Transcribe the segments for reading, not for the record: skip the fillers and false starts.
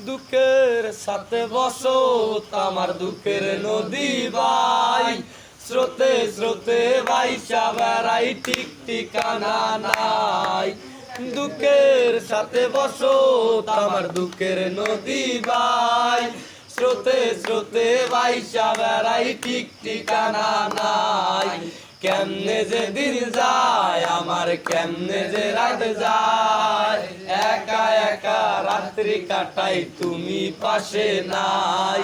দুঃখের সাথে বসো আমার দুঃখের নদী ভাই, স্রোতে স্রোতে ভাইসা বেড়াই ঠিক ঠিকানা নাই। দুঃখের সাথে বসো আমার দুঃখের নদী ভাই, স্রোতে স্রোতে ভাইসা বেড়াই ঠিক ঠিকানা নাই। কেমনে যে দিন যায় আমার, কেমনে যে রাত যায়, একা একা রাত্রি কাটাই তুমি পাশে নাই।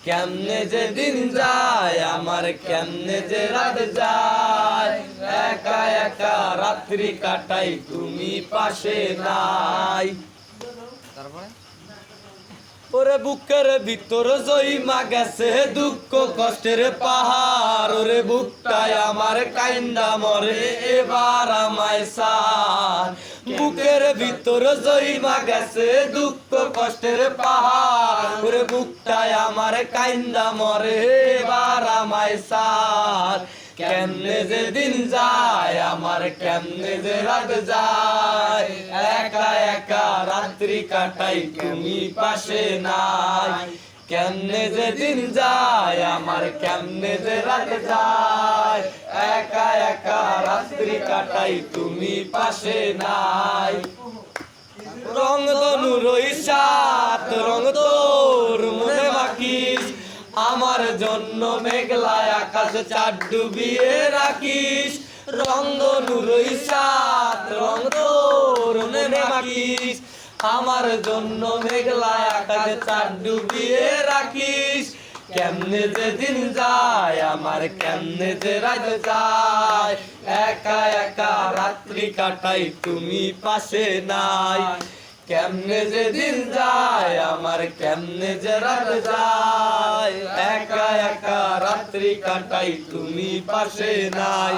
কেমনে যে দিন যায় আমার, কেমনে যে রাত যায়, একা একা রাত্রি কাটাই তুমি পাশে নাই। ওরে বুকের ভিতর জইমা গেছে দুঃখ কষ্টের পাহাড়, ওরে বুকটায় আমার কাইন্দা মরে এবার আমায় সার। বুকের ভিতর জইমা গেছে দুঃখ কষ্টের পাহাড়, ওরে বুকটায় আমার কাইন্দা মরে এবার আমায় সার। কেমনে যে দিন যায় আমার, কেমনে যে রাত যায়, একা একা রাত্রি কাটাই তুমি পাশে নাই। কেমনে যে দিন যায় আমার, কেমনে যে রাত যায়, একা একা রাত্রি কাটাই তুমি পাশে নাই। রং ধনুর ওই সাত রং তোর মনে মাখিস, আমার জন্য মেঘলা আকাশ চাঁদ ডুবিয়ে রাখিস। রং ধনুর ওই সাত রং তোর মনে মাখিস, আমার জন্য মেঘলা আকাশ চাঁদ ডুবিয়ে রাখিস। কেমনে যে দিন যায় আমার, কেমনে যে রাত যায়, একা একা রাত্রি কাটাই তুমি পাশে নাই। কেমনে যে দিন যায় আমার, কেমনে যে রাত যায়, একা একা রাত্রি কাটাই তুমি পাশে নাই।